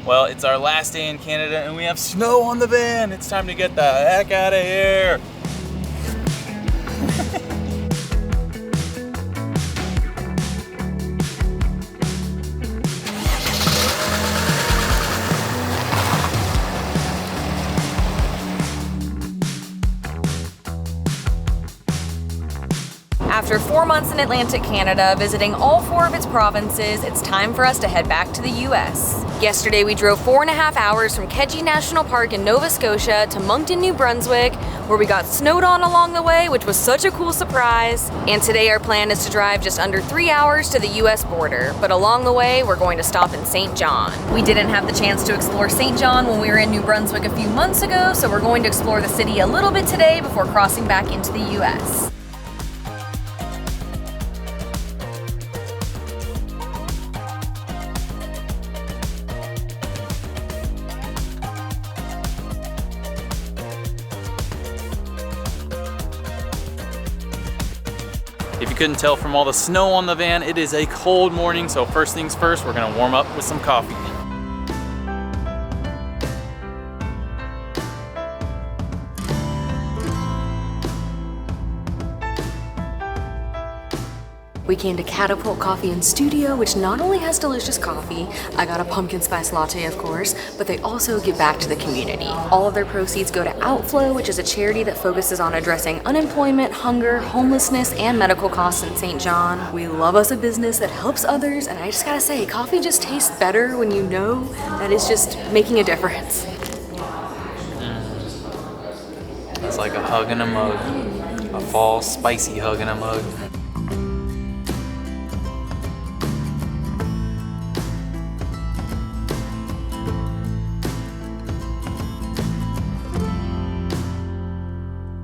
Well, it's our last day in Canada and we have snow on the van. It's time to get the heck out of here. After 4 months in Atlantic Canada, visiting all 4 of its provinces, it's time for us to head back to the US. Yesterday we drove 4.5 hours from Keji National Park in Nova Scotia to Moncton, New Brunswick, where we got snowed on along the way, which was such a cool surprise. And today our plan is to drive just under 3 hours to the US border, but along the way we're going to stop in St. John. We didn't have the chance to explore St. John when we were in New Brunswick a few months ago, so we're going to explore the city a little bit today before crossing back into the US. If you couldn't tell from all the snow on the van, it is a cold morning, so first things first, we're gonna warm up with some coffee. We came to Catapult Coffee and Studio, which not only has delicious coffee, I got a pumpkin spice latte of course, but they also give back to the community. All of their proceeds go to Outflow, which is a charity that focuses on addressing unemployment, hunger, homelessness, and medical costs in St. John. We love us a business that helps others, and I just gotta say, coffee just tastes better when you know that it's just making a difference. It's like a hug in a mug, a fall spicy hug in a mug.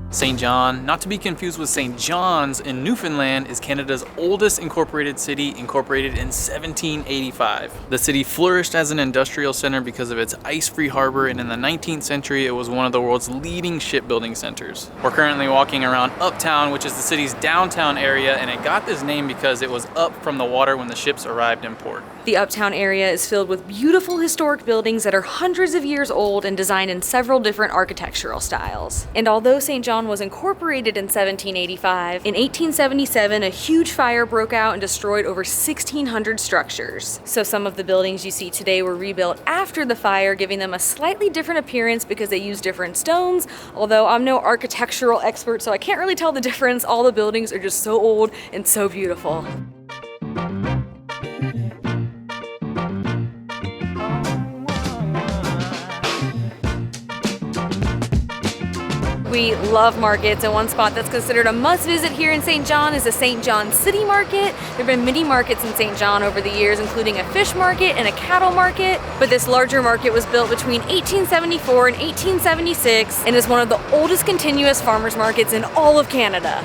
St. John, not to be confused with St. John's in Newfoundland, is Canada's oldest incorporated city, incorporated in 1785. The city flourished as an industrial center because of its ice-free harbor, and in the 19th century it was one of the world's leading shipbuilding centers. We're currently walking around Uptown, which is the city's downtown area, and it got this name because it was up from the water when the ships arrived in port. The Uptown area is filled with beautiful historic buildings that are hundreds of years old and designed in several different architectural styles. And although St. John was incorporated in 1785, in 1877 a huge fire broke out and destroyed over 1,600 structures. So some of the buildings you see today were rebuilt after the fire, giving them a slightly different appearance because they use different stones, although I'm no architectural expert so I can't really tell the difference. All the buildings are just so old and so beautiful. We love markets, and one spot that's considered a must visit here in St. John is the St. John City Market. There have been many markets in St. John over the years, including a fish market and a cattle market, but this larger market was built between 1874 and 1876 and is one of the oldest continuous farmers markets in all of Canada.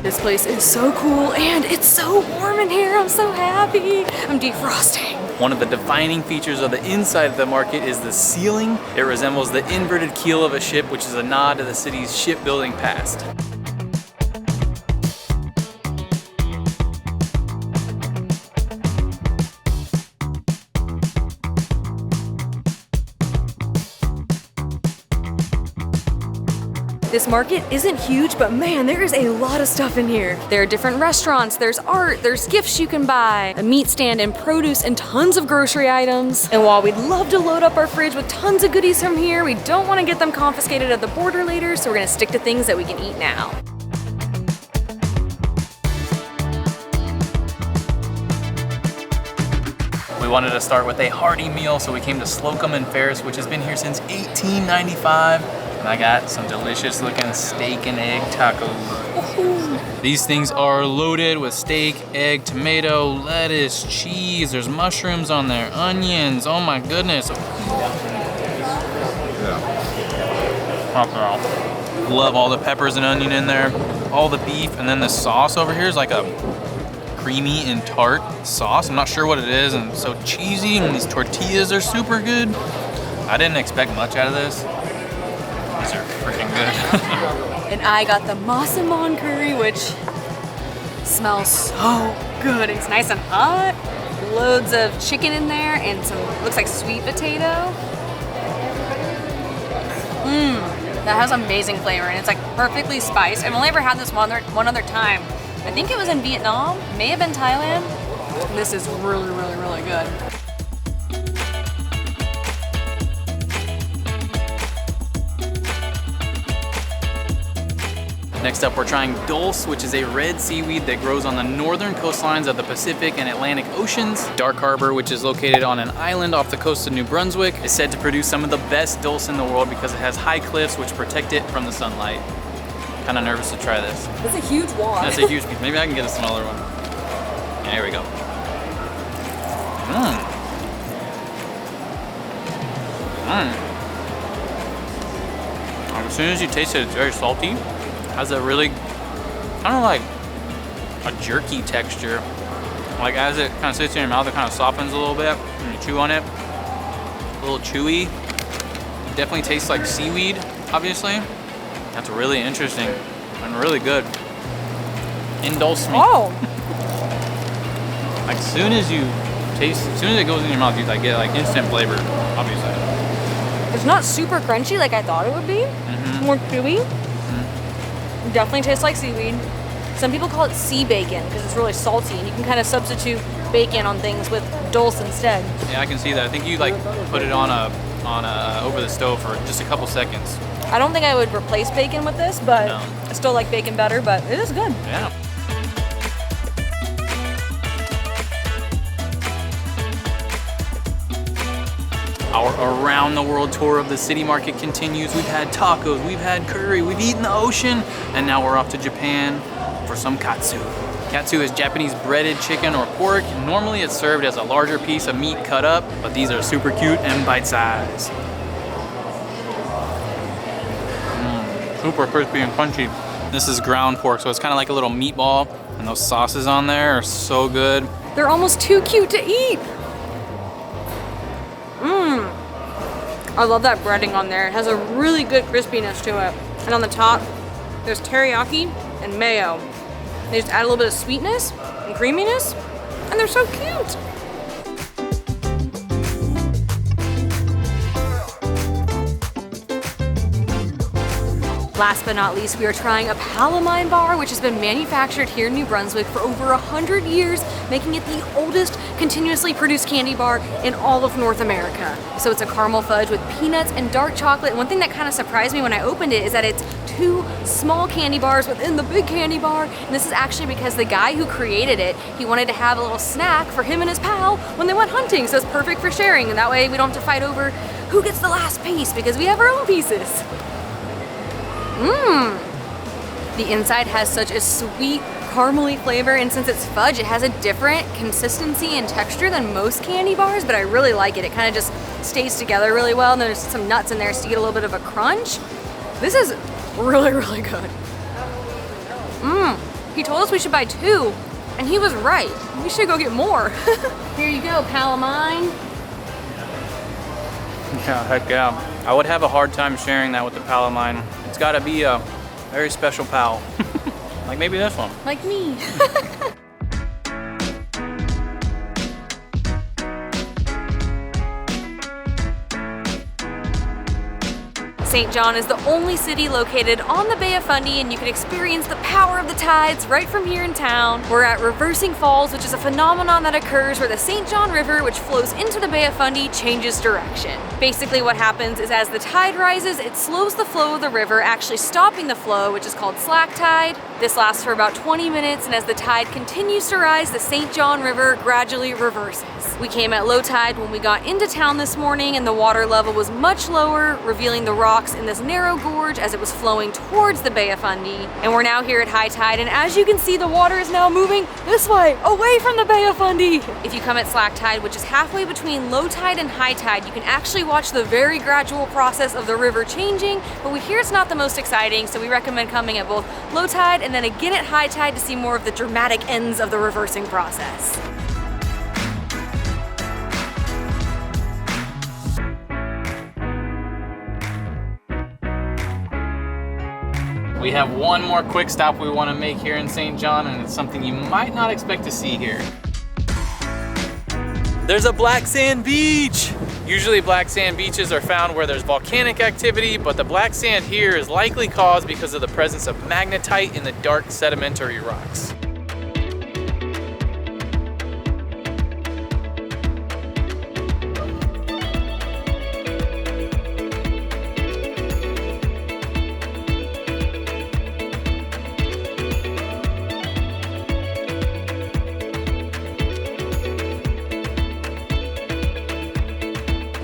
This place is so cool and it's so warm in here. I'm so happy. I'm defrosting. One of the defining features of the inside of the market is the ceiling. It resembles the inverted keel of a ship, which is a nod to the city's shipbuilding past. This market isn't huge, but man, there is a lot of stuff in here. There are different restaurants, there's art, there's gifts you can buy, a meat stand and produce and tons of grocery items. And while we'd love to load up our fridge with tons of goodies from here, we don't want to get them confiscated at the border later, so we're gonna stick to things that we can eat now. We wanted to start with a hearty meal, so we came to Slocum and Ferris, which has been here since 1895. And I got some delicious looking steak and egg tacos. These things are loaded with steak, egg, tomato, lettuce, cheese. There's mushrooms on there, onions. Oh my goodness. Love all the peppers and onion in there. All the beef, and then the sauce over here is like a creamy and tart sauce. I'm not sure what it is, and it's so cheesy, and these tortillas are super good. I didn't expect much out of this. These are freaking good. And I got the massaman curry, which smells so good. It's nice and hot. Loads of chicken in there and some, looks like sweet potato. That has amazing flavor and it's like perfectly spiced. I've only ever had this one other time. I think it was in Vietnam, may have been Thailand. This is really, really, really good. Next up, we're trying dulse, which is a red seaweed that grows on the northern coastlines of the Pacific and Atlantic Oceans. Dark Harbor, which is located on an island off the coast of New Brunswick, is said to produce some of the best dulse in the world because it has high cliffs which protect it from the sunlight. Kind of nervous to try this. That's a huge wad. That's a huge piece. Maybe I can get a smaller one. Yeah, here we go. As soon as you taste it, it's very salty. Has a really kind of like a jerky texture. Like as it kind of sits in your mouth, it kind of softens a little bit when you chew on it. A little chewy. It definitely tastes like seaweed, obviously. That's really interesting and really good. Indulge me. Oh! Like as soon as you taste, as soon as it goes in your mouth, you like get like instant flavor, obviously. It's not super crunchy like I thought it would be. More chewy. Definitely tastes like seaweed. Some people call it sea bacon because it's really salty and you can kind of substitute bacon on things with dulse instead. Yeah, I can see that. I think you like put it on over the stove for just a couple seconds. I don't think I would replace bacon with this, but No. I still like bacon better, but it is good. Yeah. Our around the world tour of the city market continues. We've had tacos, we've had curry, we've eaten the ocean, and now we're off to Japan for some katsu. Katsu is Japanese breaded chicken or pork. Normally it's served as a larger piece of meat cut up, but these are super cute and bite-sized. Super crispy and crunchy. This is ground pork, so it's kind of like a little meatball, and those sauces on there are so good. They're almost too cute to eat. I love that breading on there. It has a really good crispiness to it. And on the top, there's teriyaki and mayo. They just add a little bit of sweetness and creaminess, and they're so cute. Last but not least, we are trying a Palamine bar, which has been manufactured here in New Brunswick for over 100 years, making it the oldest continuously produced candy bar in all of North America. So it's a caramel fudge with peanuts and dark chocolate. And one thing that kind of surprised me when I opened it is that it's 2 small candy bars within the big candy bar. And this is actually because the guy who created it, he wanted to have a little snack for him and his pal when they went hunting. So it's perfect for sharing. And that way we don't have to fight over who gets the last piece because we have our own pieces. The inside has such a sweet, caramely flavor, and since it's fudge, it has a different consistency and texture than most candy bars, but I really like it. It kind of just stays together really well, and there's some nuts in there so you get a little bit of a crunch. This is really, really good. He told us we should buy 2, and he was right. We should go get more. Here you go, pal of mine. Yeah, heck yeah. I would have a hard time sharing that with the pal of mine. It's gotta be a very special pal. Like maybe this one. Like me. St. John is the only city located on the Bay of Fundy, and you can experience the power of the tides right from here in town. We're at Reversing Falls, which is a phenomenon that occurs where the St. John River, which flows into the Bay of Fundy, changes direction. Basically what happens is as the tide rises, it slows the flow of the river, actually stopping the flow, which is called slack tide. This lasts for about 20 minutes, and as the tide continues to rise, the St. John River gradually reverses. We came at low tide when we got into town this morning, and the water level was much lower, revealing the rocks in this narrow gorge as it was flowing towards the Bay of Fundy. And we're now here at high tide, and as you can see, the water is now moving this way, away from the Bay of Fundy. If you come at slack tide, which is halfway between low tide and high tide, you can actually watch the very gradual process of the river changing, but we hear it's not the most exciting, so we recommend coming at both low tide and then again at high tide to see more of the dramatic ends of the reversing process. We have one more quick stop we want to make here in St. John, and it's something you might not expect to see here. There's a black sand beach. Usually black sand beaches are found where there's volcanic activity, but the black sand here is likely caused because of the presence of magnetite in the dark sedimentary rocks.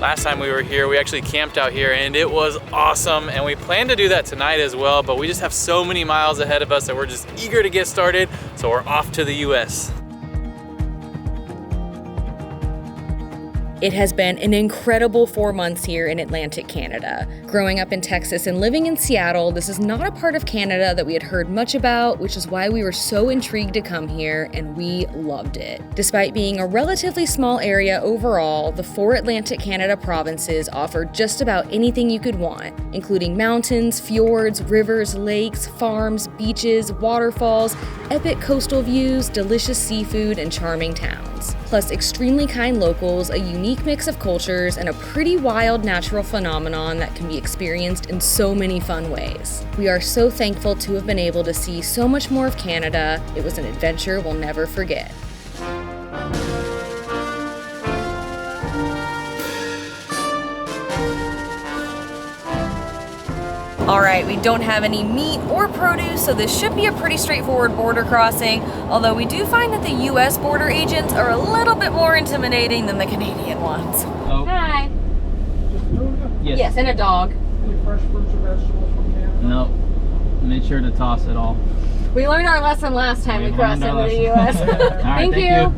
Last time we were here, we actually camped out here and it was awesome, and we plan to do that tonight as well, but we just have so many miles ahead of us that we're just eager to get started, so we're off to the US. It has been an incredible 4 months here in Atlantic Canada. Growing up in Texas and living in Seattle, this is not a part of Canada that we had heard much about, which is why we were so intrigued to come here, and we loved it. Despite being a relatively small area overall, the 4 Atlantic Canada provinces offer just about anything you could want, including mountains, fjords, rivers, lakes, farms, beaches, waterfalls, epic coastal views, delicious seafood, and charming towns. Plus extremely kind locals, a unique mix of cultures, and a pretty wild natural phenomenon that can be experienced in so many fun ways. We are so thankful to have been able to see so much more of Canada. It was an adventure we'll never forget. All right, we don't have any meat or produce, so this should be a pretty straightforward border crossing, although we do find that the US border agents are a little bit more intimidating than the Canadian ones. Oh. Hi. Yes. Yes, and a dog. Any fresh fruits or vegetables from Canada? No. Made sure to toss it all. We learned our lesson last time we crossed learned our into the lesson. US. All right, Thank you.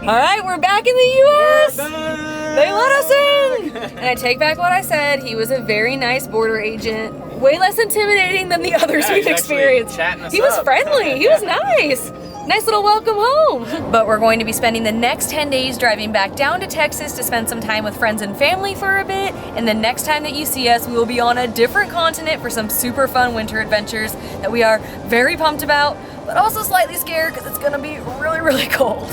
All right, we're back in the US. They let us in! And I take back what I said. He was a very nice border agent. Way less intimidating than the others we've experienced. He was friendly. He was nice. Nice little welcome home. But we're going to be spending the next 10 days driving back down to Texas to spend some time with friends and family for a bit. And the next time that you see us, we will be on a different continent for some super fun winter adventures that we are very pumped about, but also slightly scared because it's gonna be really, really cold.